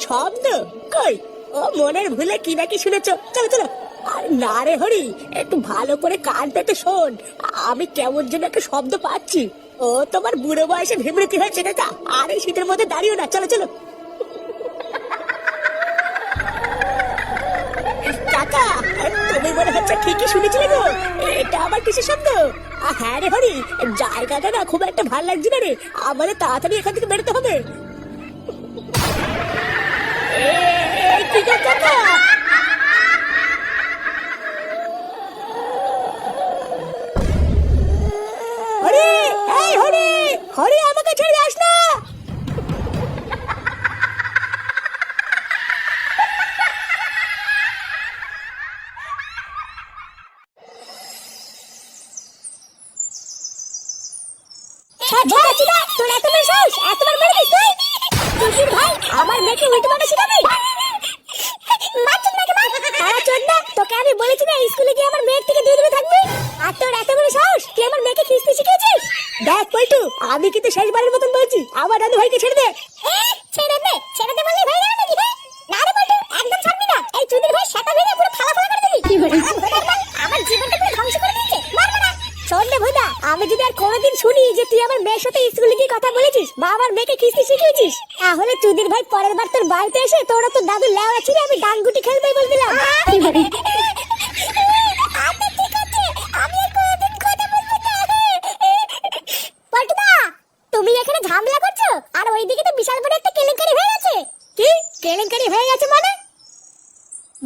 শব্দ? কই, ও মনের ভুলে কি নাকি শুনেছ। চলো চলো। আর না রে হরি, একটু ভালো করে কান পেতে শোন। আমি কেমন যেন একটা শব্দ পাচ্ছি। ও তোমার বুড়ো বয়সে বিমৃতি হয়েছে কাকা। আর এই শীতের মধ্যে দাঁড়িও না, চলো চলো। কাকা, তুমি মনে হচ্ছে ঠিকই শুনেছিলে গো। এটা আবার কিসের শব্দ? হ্যাঁ রে হরি, জায়গাটা না খুব একটা ভালো লাগছে না রে। আমাদের তাড়াতাড়ি এখান থেকে বেরোতে হবে। কি গো কাকা? হরি, এই হরি, হরি আমাকে ছেড়ে যাস না। তোর এত বড় সাহস, এতবার মেরে দিস তুই? তুই ভাই আমার মেয়েকে উল্টো পাল্টা শিখাবি? তোকে আমি বলেছি না স্কুলে গিয়ে আমার মেয়ের থেকে দূরে থাকবি। আর তোর এত বড় সাহস, তুই আমার মেয়েকে খিস্তি শিখিয়েছিস? দেখ পল্টু, আমি কিন্তু শেষবারের মতন বলছি, আমার দাদু ভাইকে ছেড়ে দে। ছেড়ে দে বললি হয়ে যাবে নাকি? না রে পল্টু, একদম ছাড়বি না। এই চুদির ভাই সেটা ভেঙে পুরো ফালা ফালা করে দিবি। আমার জীবনটা পুরো ধ্বংস করে দিচ্ছে। মারবে না। শোন রে ভুদা, আমি যদি আর কোনোদিন শুনি যে তুই আমার মেয়ের সাথে স্কুলে গিয়ে কথা বলেছিস বা আমার মেয়েকে খিস্তি শিখিয়েছিস, তাহলে চুদির ভাই পরের বার তোর বাড়িতে এসে তোরা তো দাদু লেওয়া ছিল আমি ডাঙ্গুটি খেলবে বলে দিলাম। তুমি এখানে ঝামেলা করছো আর ওইদিকে তো বিশাল বড় একটা কেলেঙ্কারি হয়ে গেছে। কি কেলেঙ্কারি হয়ে গেছে মানে?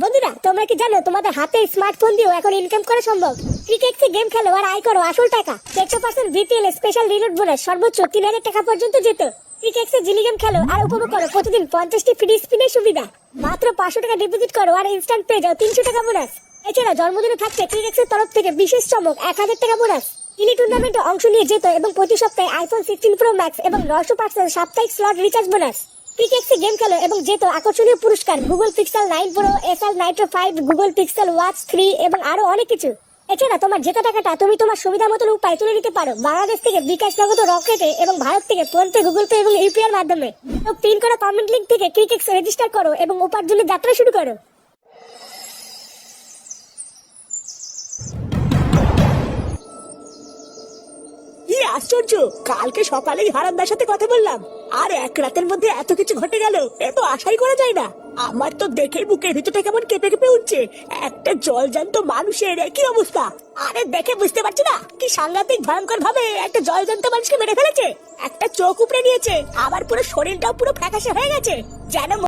বন্ধুরা, তোমরা কি জানো তোমাদের হাতে স্মার্টফোন দিয়েও এখন ইনকাম করা সম্ভব? ক্রিকেটে গেম খেলো আর আয় করো আসল টাকা। 100% বিপিএল স্পেশাল রিলোড বোনাস সর্বোচ্চ 3000 টাকা পর্যন্ত যেত। ক্রিকেটে জিলি গেম খেলো আর উপভোগ করো প্রতিদিন 50টি ফ্রি স্পিনের সুবিধা। মাত্র 500 টাকা ডিপোজিট করো আর ইনস্ট্যান্ট পেয়ে যাও 300 টাকা বোনাস। এছাড়া জন্মদিনে থাকছে ক্রিকেটের তরফ থেকে বিশেষ চমক 1000 টাকা বোনাস। টিলি টুর্নামেন্টে অংশ নিয়ে যেত এবং প্রতি সপ্তাহে আইফোন 16 প্রো ম্যাক্স এবং 900% সাপ্তাহিক স্লট রিচার্জ বোনাস। ক্রিকেটে গেম খেলো এবং যেত আকর্ষণীয় পুরস্কার Google pixel 9 pro, SL Nitro 5, Google pixel watch 3 এবং আরো অনেক কিছু। এছাড়া তোমার জেতা টাকাটা তুমি তোমার সুবিধা মতো উপায় তুলে নিতে পারো বাংলাদেশ থেকে বিকাশ, নগদ, রকেটে এবং ভারত থেকে ফোন পে, গুগল পে এবং ইউপিআই এর মাধ্যমে। তো পিন করা কমেন্ট লিংক থেকে ক্রিকেট রেজিস্টার করো এবং উপার্জনের যাত্রা শুরু করো। কি আশ্চর্য, কালকে সকালেই হারানদার সাথে কথা বললাম আর এক রাতের মধ্যে এত কিছু ঘটে গেল, এ তো আশাই করা যায় না। আমার তো দেখেই বুকের ভিতরটা কেমন কেঁপে কেঁপে উঠছে। একটা জলজান্ত মানুষের কি অবস্থা! আরে দেখে বুঝতে পারছি না কি সাংঘাতিক ভয়ঙ্কর ভাবে একটা জলজান্ত মানুষকে মেরে ফেলেছে। একটা চোখ উপড়ে নিয়েছে, আবার পুরো শরীরটাও পুরো ফ্যাকাশে হয়ে গেছে, যেন